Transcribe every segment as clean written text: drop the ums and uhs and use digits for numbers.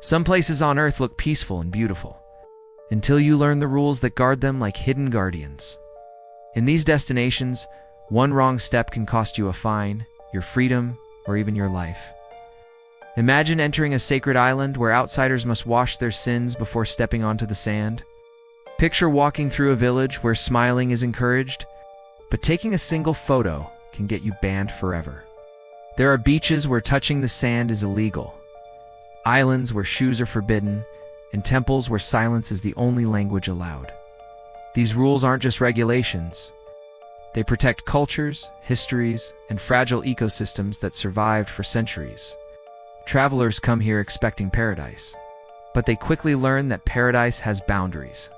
Some places on Earth look peaceful and beautiful, until you learn the rules that guard them like hidden guardians. In these destinations, one wrong step can cost you a fine, your freedom, or even your life. Imagine entering a sacred island where outsiders must wash their sins before stepping onto the sand. Picture walking through a village where smiling is encouraged, but taking a single photo can get you banned forever. There are beaches where touching the sand is illegal, islands where shoes are forbidden, and temples where silence is the only language allowed. These rules aren't just regulations. They protect cultures, histories, and fragile ecosystems that survived for centuries. Travelers come here expecting paradise, but they quickly learn that paradise has boundaries.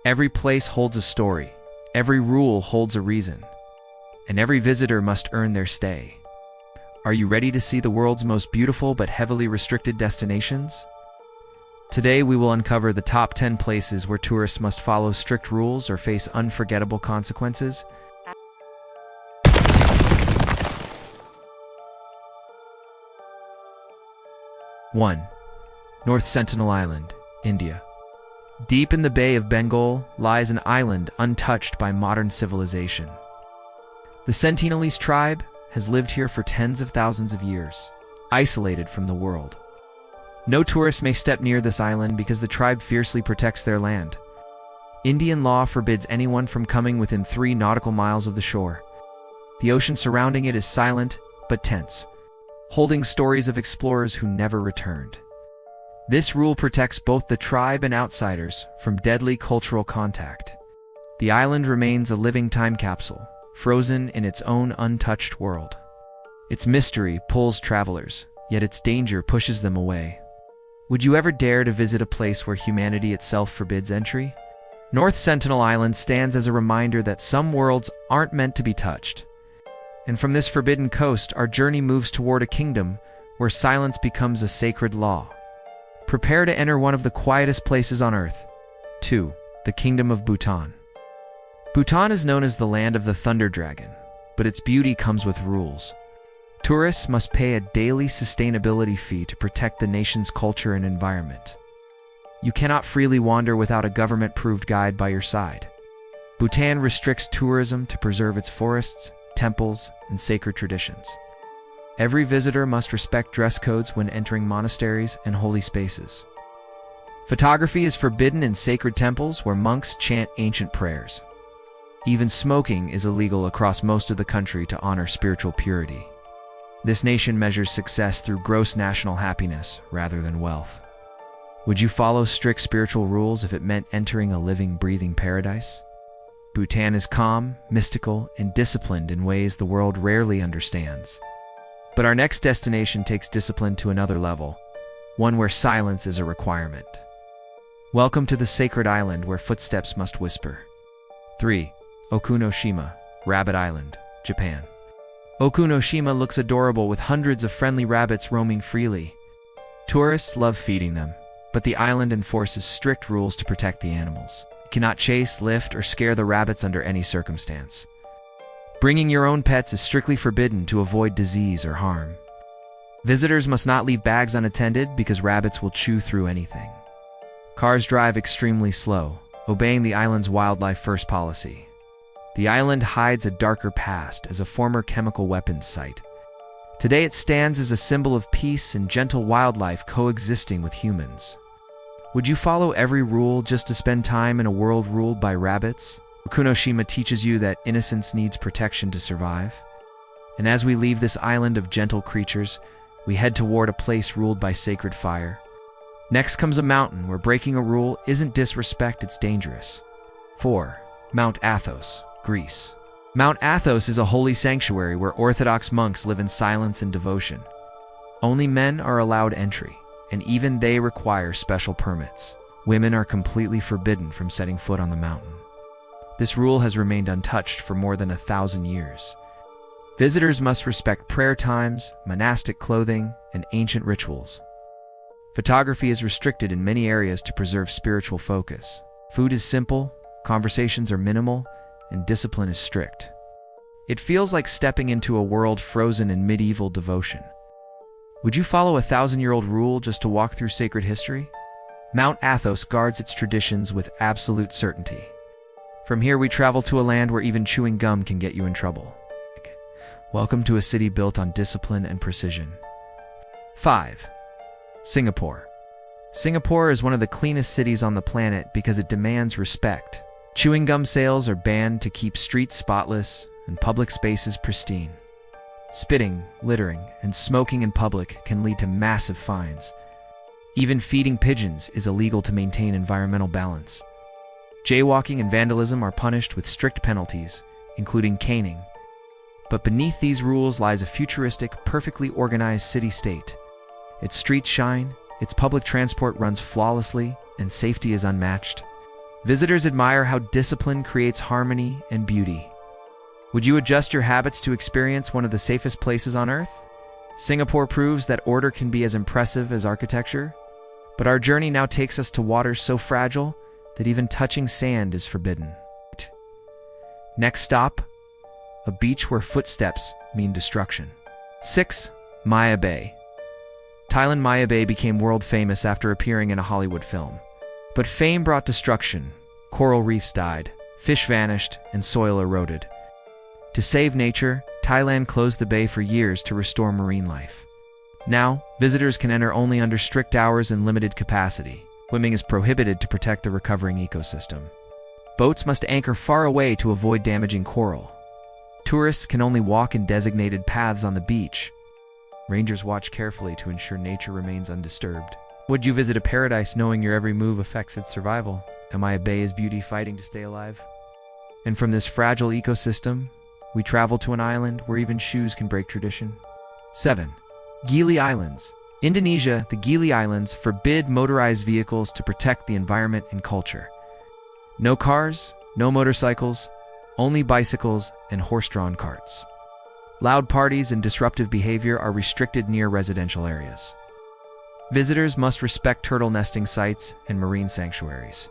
Every place holds a story, every rule holds a reason, and every visitor must earn their stay. Are you ready to see the world's most beautiful but heavily restricted destinations? Today we will uncover the top 10 places where tourists must follow strict rules or face unforgettable consequences. One, North Sentinel Island, India. Deep in the Bay of Bengal lies an island untouched by modern civilization. The Sentinelese tribe has lived here for tens of thousands of years, isolated from the world. No tourist may step near this island because the tribe fiercely protects their land. Indian law forbids anyone from coming within 3 nautical miles of the shore. The ocean surrounding it is silent but tense, holding stories of explorers who never returned. This rule protects both the tribe and outsiders from deadly cultural contact. The island remains a living time capsule, frozen in its own untouched world. Its mystery pulls travelers, yet its danger pushes them away. Would you ever dare to visit a place where humanity itself forbids entry? North Sentinel Island stands as a reminder that some worlds aren't meant to be touched. And from this forbidden coast, our journey moves toward a kingdom where silence becomes a sacred law. Prepare to enter one of the quietest places on Earth. 2. The Kingdom of Bhutan. Bhutan is known as the land of the Thunder Dragon, but its beauty comes with rules. Tourists must pay a daily sustainability fee to protect the nation's culture and environment. You cannot freely wander without a government-approved guide by your side. Bhutan restricts tourism to preserve its forests, temples, and sacred traditions. Every visitor must respect dress codes when entering monasteries and holy spaces. Photography is forbidden in sacred temples where monks chant ancient prayers. Even smoking is illegal across most of the country to honor spiritual purity. This nation measures success through gross national happiness rather than wealth. Would you follow strict spiritual rules if it meant entering a living, breathing paradise? Bhutan is calm, mystical, and disciplined in ways the world rarely understands. But our next destination takes discipline to another level, one where silence is a requirement. Welcome to the sacred island where footsteps must whisper. 3. Okunoshima, Rabbit Island, Japan. Okunoshima looks adorable with hundreds of friendly rabbits roaming freely. Tourists love feeding them, but the island enforces strict rules to protect the animals. You cannot chase, lift, or scare the rabbits under any circumstance. Bringing your own pets is strictly forbidden to avoid disease or harm. Visitors must not leave bags unattended because rabbits will chew through anything. Cars drive extremely slow, obeying the island's wildlife-first policy. The island hides a darker past as a former chemical weapons site. Today it stands as a symbol of peace and gentle wildlife coexisting with humans. Would you follow every rule just to spend time in a world ruled by rabbits? Okunoshima teaches you that innocence needs protection to survive. And as we leave this island of gentle creatures, we head toward a place ruled by sacred fire. Next comes a mountain where breaking a rule isn't disrespect, it's dangerous. 4. Mount Athos, Greece. Mount Athos is a holy sanctuary where Orthodox monks live in silence and devotion. Only men are allowed entry, and even they require special permits. Women are completely forbidden from setting foot on the mountain. This rule has remained untouched for more than 1,000 years. Visitors must respect prayer times, monastic clothing, and ancient rituals. Photography is restricted in many areas to preserve spiritual focus. Food is simple, conversations are minimal, and discipline is strict. It feels like stepping into a world frozen in medieval devotion. Would you follow a 1,000-year-old rule just to walk through sacred history? Mount Athos guards its traditions with absolute certainty. From here, we travel to a land where even chewing gum can get you in trouble. Welcome to a city built on discipline and precision. 5. Singapore. Singapore is one of the cleanest cities on the planet because it demands respect. Chewing gum sales are banned to keep streets spotless and public spaces pristine. Spitting, littering, and smoking in public can lead to massive fines. Even feeding pigeons is illegal to maintain environmental balance. Jaywalking and vandalism are punished with strict penalties, including caning. But beneath these rules lies a futuristic, perfectly organized city-state. Its streets shine, its public transport runs flawlessly, and safety is unmatched. Visitors admire how discipline creates harmony and beauty. Would you adjust your habits to experience one of the safest places on Earth? Singapore proves that order can be as impressive as architecture. But our journey now takes us to waters so fragile that even touching sand is forbidden. Next stop, a beach where footsteps mean destruction. 6. Maya Bay. Thailand Maya Bay became world famous after appearing in a Hollywood film. But fame brought destruction. Coral reefs died, fish vanished, and soil eroded. To save nature, Thailand closed the bay for years to restore marine life. Now, visitors can enter only under strict hours and limited capacity. Swimming is prohibited to protect the recovering ecosystem. Boats must anchor far away to avoid damaging coral. Tourists can only walk in designated paths on the beach. Rangers watch carefully to ensure nature remains undisturbed. Would you visit a paradise knowing your every move affects its survival? Am I a bay's beauty fighting to stay alive? And from this fragile ecosystem, we travel to an island where even shoes can break tradition. 7. Gili Islands. Indonesia, the Gili Islands forbid motorized vehicles to protect the environment and culture. No cars, no motorcycles, only bicycles and horse-drawn carts. Loud parties and disruptive behavior are restricted near residential areas. Visitors must respect turtle nesting sites and marine sanctuaries.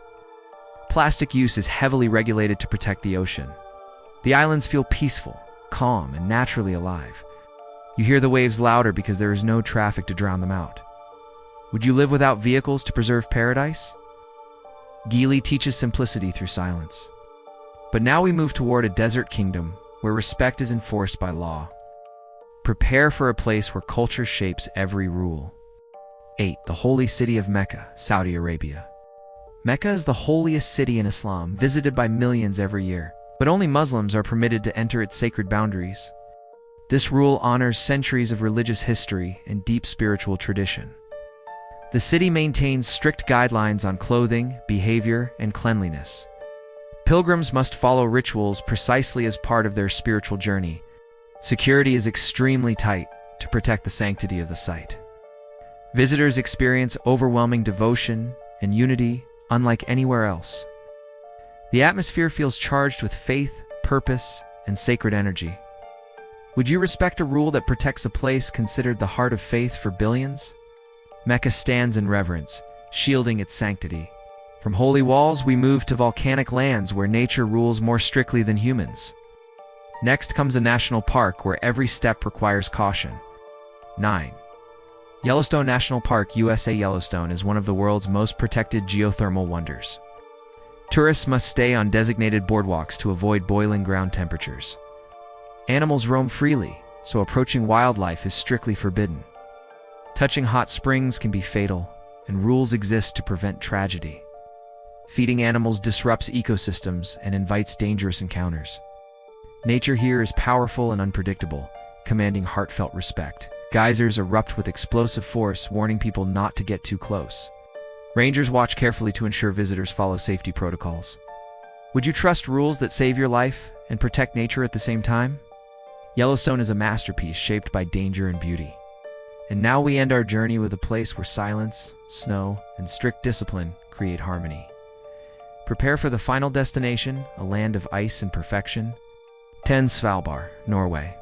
Plastic use is heavily regulated to protect the ocean. The islands feel peaceful, calm, and naturally alive. You hear the waves louder because there is no traffic to drown them out. Would you live without vehicles to preserve paradise? Gili teaches simplicity through silence. But now we move toward a desert kingdom where respect is enforced by law. Prepare for a place where culture shapes every rule. 8. The Holy City of Mecca, Saudi Arabia. Mecca is the holiest city in Islam, visited by millions every year. But only Muslims are permitted to enter its sacred boundaries. This rule honors centuries of religious history and deep spiritual tradition. The city maintains strict guidelines on clothing, behavior, and cleanliness. Pilgrims must follow rituals precisely as part of their spiritual journey. Security is extremely tight to protect the sanctity of the site. Visitors experience overwhelming devotion and unity unlike anywhere else. The atmosphere feels charged with faith, purpose, and sacred energy. Would you respect a rule that protects a place considered the heart of faith for billions? Mecca stands in reverence, shielding its sanctity. From holy walls, we move to volcanic lands where nature rules more strictly than humans. Next comes a national park where every step requires caution. 9. Yellowstone National Park, USA. Yellowstone is one of the world's most protected geothermal wonders. Tourists must stay on designated boardwalks to avoid boiling ground temperatures. Animals roam freely, so approaching wildlife is strictly forbidden. Touching hot springs can be fatal, and rules exist to prevent tragedy. Feeding animals disrupts ecosystems and invites dangerous encounters. Nature here is powerful and unpredictable, commanding heartfelt respect. Geysers erupt with explosive force, warning people not to get too close. Rangers watch carefully to ensure visitors follow safety protocols. Would you trust rules that save your life and protect nature at the same time? Yellowstone is a masterpiece shaped by danger and beauty. And now we end our journey with a place where silence, snow, and strict discipline create harmony. Prepare for the final destination, a land of ice and perfection. 10. Svalbard, Norway.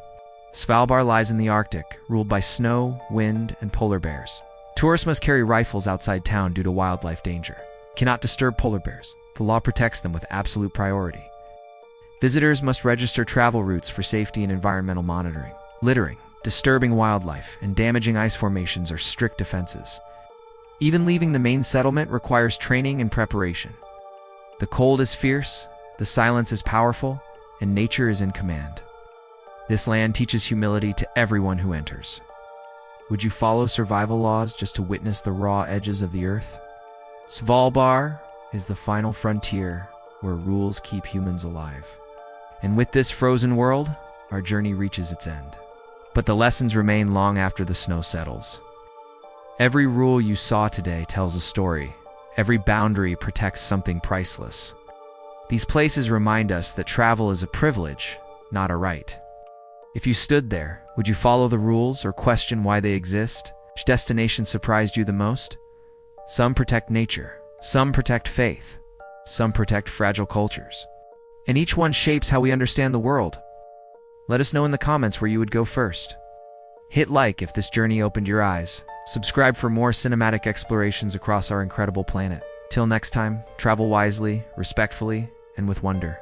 Svalbard lies in the Arctic, ruled by snow, wind, and polar bears. Tourists must carry rifles outside town due to wildlife danger. Cannot disturb polar bears. The law protects them with absolute priority. Visitors must register travel routes for safety and environmental monitoring. Littering, Disturbing wildlife and damaging ice formations are strict defenses. Even leaving the main settlement requires training and preparation. The cold is fierce, the silence is powerful, and nature is in command. This land teaches humility to everyone who enters. Would you follow survival laws just to witness the raw edges of the earth? Svalbard is the final frontier where rules keep humans alive. And with this frozen world, our journey reaches its end. But the lessons remain long after the snow settles. Every rule you saw today tells a story. Every boundary protects something priceless. These places remind us that travel is a privilege, not a right. If you stood there, would you follow the rules or question why they exist? Which destination surprised you the most? Some protect nature, some protect faith, some protect fragile cultures. And each one shapes how we understand the world. Let us know in the comments where you would go first. Hit like if this journey opened your eyes. Subscribe for more cinematic explorations across our incredible planet. Till next time, travel wisely, respectfully, and with wonder.